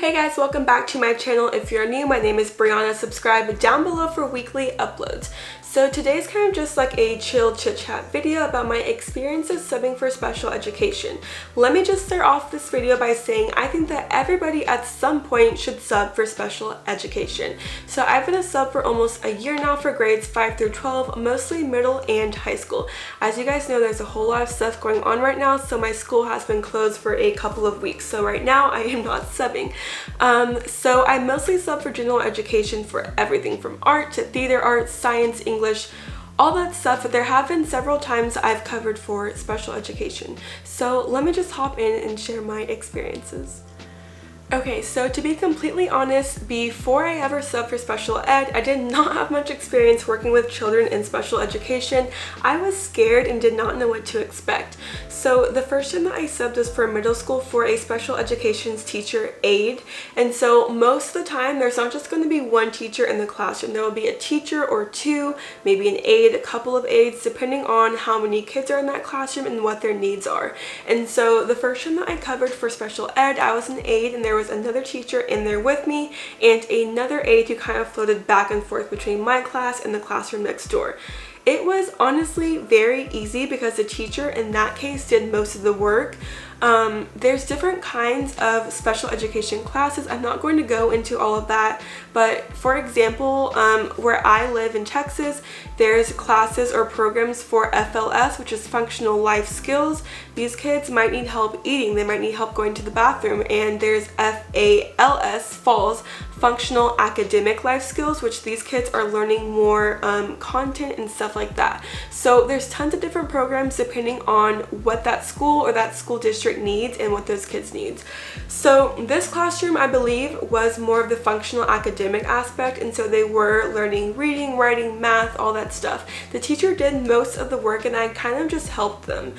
Hey guys, welcome back to my channel. If you're new, my name is Brianna. Subscribe down below for weekly uploads. So today's kind of just like a chill chit chat video about my experiences subbing for special education. Let me just start off this video by saying I think that everybody at some point should sub for special education. So I've been a sub for almost a year now for grades 5 through 12, mostly middle and high school. As you guys know, there's a whole lot of stuff going on right now, so my school has been closed for a couple of weeks. So right now I am not subbing. So I mostly sub for general education for everything from art to theater arts, science, English, all that stuff, but there have been several times I've covered for special education. So let me just hop in and share my experiences. Okay, so to be completely honest, before I ever subbed for special ed, I did not have much experience working with children in special education. I was scared and did not know what to expect. So the first time that I subbed was for middle school for a special education's teacher aide. And so most of the time, there's not just going to be one teacher in the classroom. There will be a teacher or two, maybe an aide, a couple of aides, depending on how many kids are in that classroom and what their needs are. And so the first time that I covered for special ed, I was an aide and there was another teacher in there with me and another aide who kind of floated back and forth between my class and the classroom next door. It was honestly very easy because the teacher in that case did most of the work. There's different kinds of special education classes. I'm not going to go into all of that, but for example, where I live in Texas, there's classes or programs for FLS, which is functional life skills. These kids might need help eating, they might need help going to the bathroom, and there's FALS, functional academic life skills, which these kids are learning more content and stuff like that. So there's tons of different programs depending on what that school or that school district needs and what those kids needs. So this classroom, I believe, was more of the functional academic aspect, and so they were learning reading, writing, math, all that stuff. The teacher did most of the work and I kind of just helped them.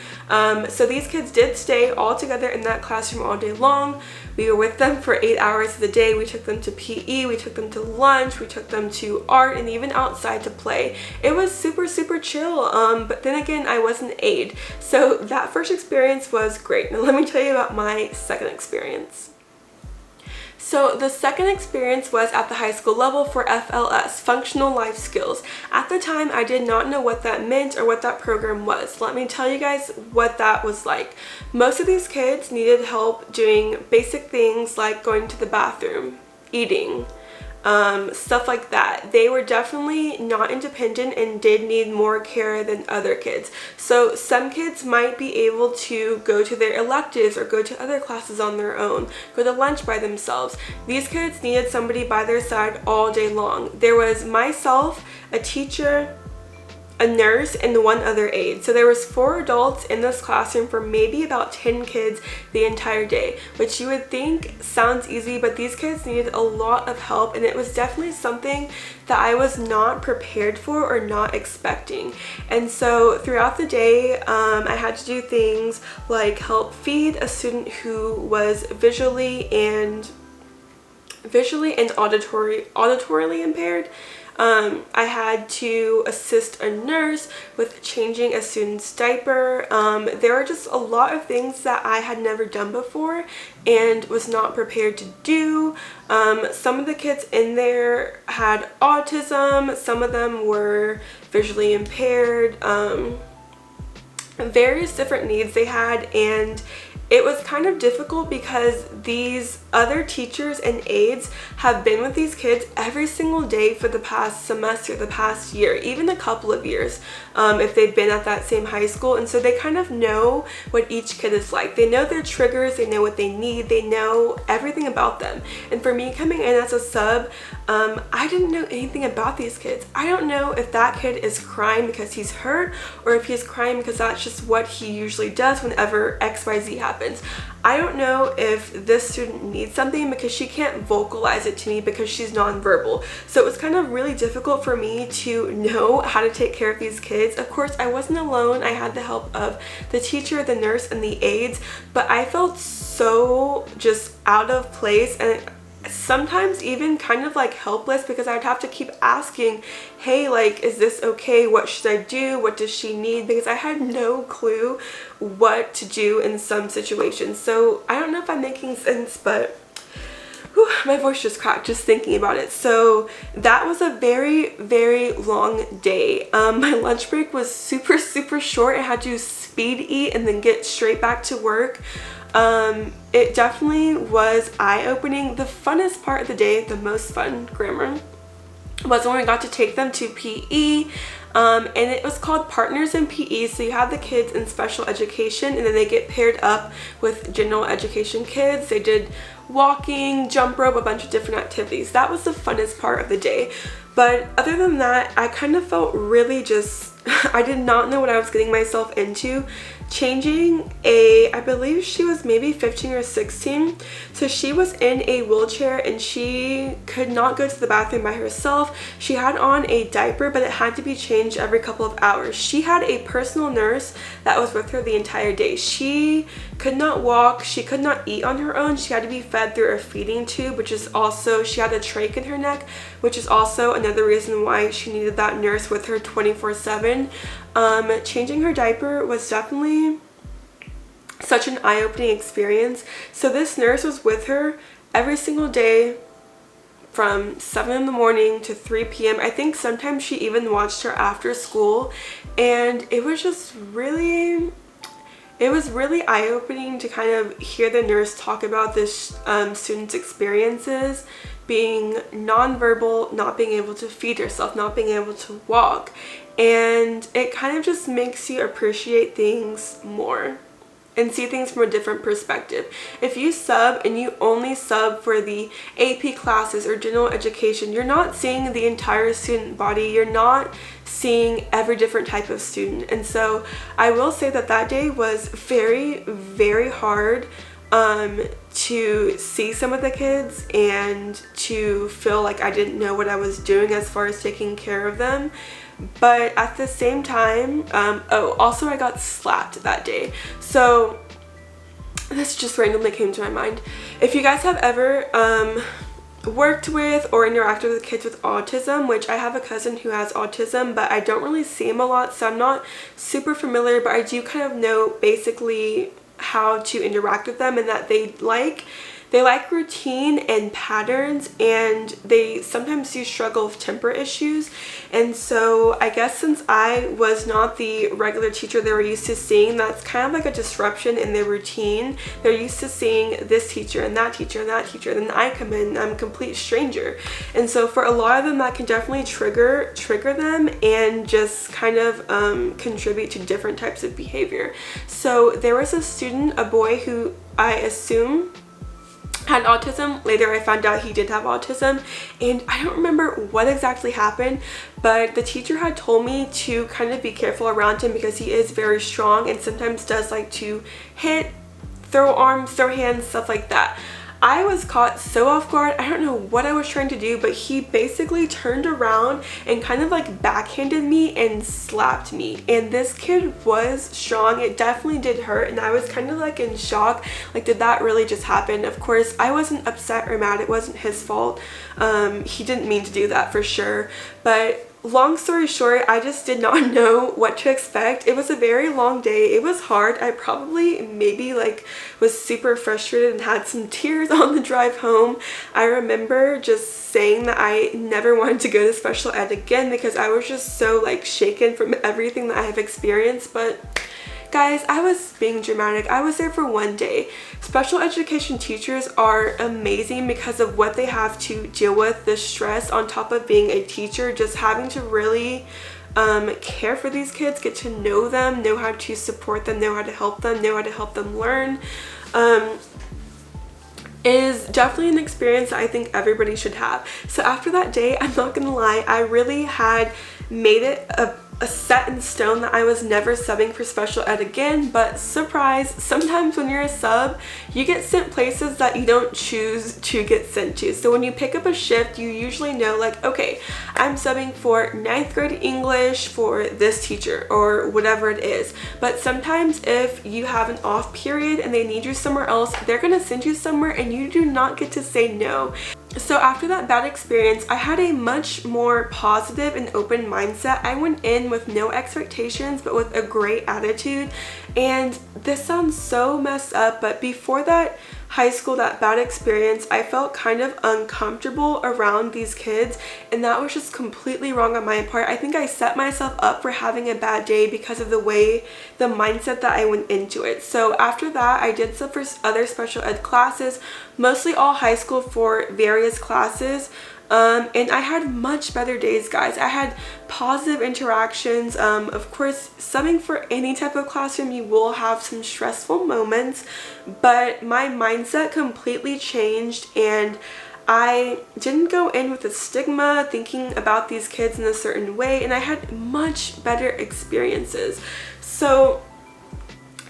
So these kids did stay all together in that classroom all day long. We were with them for 8 hours of the day. We took them to PE, we took them to lunch, we took them to art, and even outside to play. It was super chill, but then again, I was an aide. So that first experience was great. Now let me tell you about my second experience. So the second experience was at the high school level for FLS, Functional Life Skills. At the time, I did not know what that meant or what that program was. Let me tell you guys what that was like. Most of these kids needed help doing basic things like going to the bathroom, eating, stuff like that. They were definitely not independent and did need more care than other kids. So some kids might be able to go to their electives or go to other classes on their own, go to lunch by themselves. These kids needed somebody by their side all day long. There was myself, a teacher, a nurse, and one other aide. So there was 4 adults in this classroom for maybe about 10 kids the entire day, which you would think sounds easy, but these kids needed a lot of help, and it was definitely something that I was not prepared for or not expecting. And so throughout the day, I had to do things like help feed a student who was visually and auditorily impaired. I had to assist a nurse with changing a student's diaper. There were just a lot of things that I had never done before and was not prepared to do. Some of the kids in there had autism, some of them were visually impaired, various different needs they had, and it was kind of difficult because these other teachers and aides have been with these kids every single day for the past semester, the past year, even a couple of years, if they've been at that same high school. And so they kind of know what each kid is like. They know their triggers, they know what they need, they know everything about them. And for me coming in as a sub, I didn't know anything about these kids. I don't know if that kid is crying because he's hurt or if he's crying because that's just what he usually does whenever XYZ happens. I don't know if this student needs something because she can't vocalize it to me because she's nonverbal. So it was kind of really difficult for me to know how to take care of these kids. Of course, I wasn't alone. I had the help of the teacher, the nurse, and the aides, but I felt so just out of place and sometimes even kind of like helpless because I'd have to keep asking, hey, like, is this okay? What should I do? What does she need? Because I had no clue what to do in some situations. So I don't know if I'm making sense, but Whew, my voice just cracked just thinking about it. So that was a very, very long day. My lunch break was super, super short. I had to speed eat and then get straight back to work. It definitely was eye-opening. The funnest part of the day, the most fun, grammar, was when we got to take them to PE. And it was called Partners in PE. So you have the kids in special education and then they get paired up with general education kids. They did walking, jump rope, a bunch of different activities. That was the funnest part of the day. But other than that, I kind of felt really just, I did not know what I was getting myself into. Changing I believe she was maybe 15 or 16, so she was in a wheelchair and she could not go to the bathroom by herself. She had on a diaper, but it had to be changed every couple of hours. She had a personal nurse that was with her the entire day. She could not walk, she could not eat on her own. She had to be fed through a feeding tube, which is also, she had a trach in her neck, which is also another reason why she needed that nurse with her 24/7. Changing her diaper was definitely such an eye-opening experience. So this nurse was with her every single day from 7 in the morning to 3 p.m. I think sometimes she even watched her after school, and it was just really, it was really eye-opening to kind of hear the nurse talk about this student's experiences, being nonverbal, not being able to feed herself, not being able to walk. And it kind of just makes you appreciate things more and see things from a different perspective. If you sub and you only sub for the AP classes or general education, you're not seeing the entire student body. You're not seeing every different type of student. And so I will say that that day was very, very hard to see some of the kids and to feel like I didn't know what I was doing as far as taking care of them. But at the same time, oh, also I got slapped that day. So this just randomly came to my mind. If you guys have ever worked with or interacted with kids with autism, which I have a cousin who has autism, but I don't really see him a lot, so I'm not super familiar, but I do kind of know basically how to interact with them, and that they like routine and patterns, and they sometimes do struggle with temper issues. And so I guess since I was not the regular teacher they were used to seeing, that's kind of like a disruption in their routine. They're used to seeing this teacher and that teacher and that teacher, then I come in and I'm a complete stranger. And so for a lot of them, that can definitely trigger them and just kind of contribute to different types of behavior. So there was a student, a boy, who I assume had autism. Later I found out he did have autism, and I don't remember what exactly happened, but the teacher had told me to kind of be careful around him because he is very strong and sometimes does like to hit, throw arms, throw hands, stuff like that. I was caught so off guard. I don't know what I was trying to do, but he basically turned around and kind of like backhanded me and slapped me. And this kid was strong. It definitely did hurt, and I was kind of like in shock. Like, did that really just happen? Of course, I wasn't upset or mad. It wasn't his fault. He didn't mean to do that for sure. But long story short, I just did not know what to expect. It was a very long day. It was hard. I probably maybe like was super frustrated and had some tears on the drive home. I remember just saying that I never wanted to go to special ed again because I was just so like shaken from everything that I have experienced. But guys, I was being dramatic. I was there for one day. Special education teachers are amazing because of what they have to deal with, the stress on top of being a teacher, just having to really care for these kids, get to know them, know how to support them, know how to help them learn. Is definitely an experience that I think everybody should have. So after that day, I'm not gonna lie, I really had made it a set in stone that I was never subbing for special ed again. But surprise, sometimes when you're a sub, you get sent places that you don't choose to get sent to. So when you pick up a shift, you usually know like, okay, I'm subbing for 9th grade English for this teacher or whatever it is. But sometimes if you have an off period and they need you somewhere else, they're gonna send you somewhere and you do not get to say no. So after that bad experience, I had a much more positive and open mindset. I went in with no expectations, but with a great attitude. And this sounds so messed up, but before that high school, that bad experience, I felt kind of uncomfortable around these kids, and that was just completely wrong on my part. I think I set myself up for having a bad day because of the mindset that I went into it. So after that, I did some other special ed classes, mostly all high school for various classes. And I had much better days, guys. I had positive interactions. Of course, subbing for any type of classroom, you will have some stressful moments, but my mindset completely changed, and I didn't go in with a stigma thinking about these kids in a certain way, and I had much better experiences. So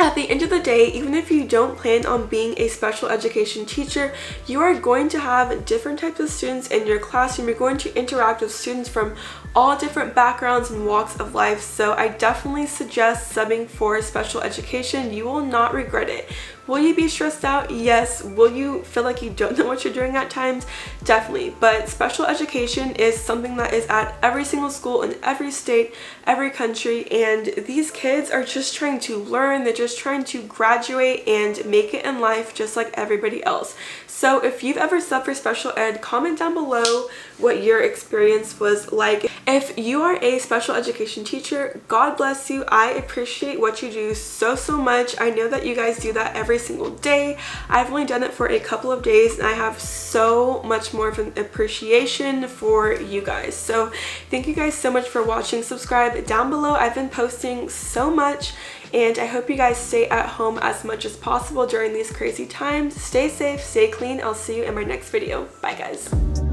at the end of the day, even if you don't plan on being a special education teacher, you are going to have different types of students in your classroom. You're going to interact with students from all different backgrounds and walks of life. So I definitely suggest subbing for special education. You will not regret it. Will you be stressed out? Yes. Will you feel like you don't know what you're doing at times? Definitely. But special education is something that is at every single school in every state, every country, and these kids are just trying to learn. They're just trying to graduate and make it in life just like everybody else. So if you've ever subbed for special ed, comment down below what your experience was like. If you are a special education teacher, God bless you. I appreciate what you do so much. I know that you guys do that every single day. I've only done it for a couple of days, and I have so much more of an appreciation for you guys. So thank you guys so much for watching. Subscribe down below. I've been posting so much, and I hope you guys stay at home as much as possible during these crazy times. Stay safe, stay clean. I'll see you in my next video. Bye, guys.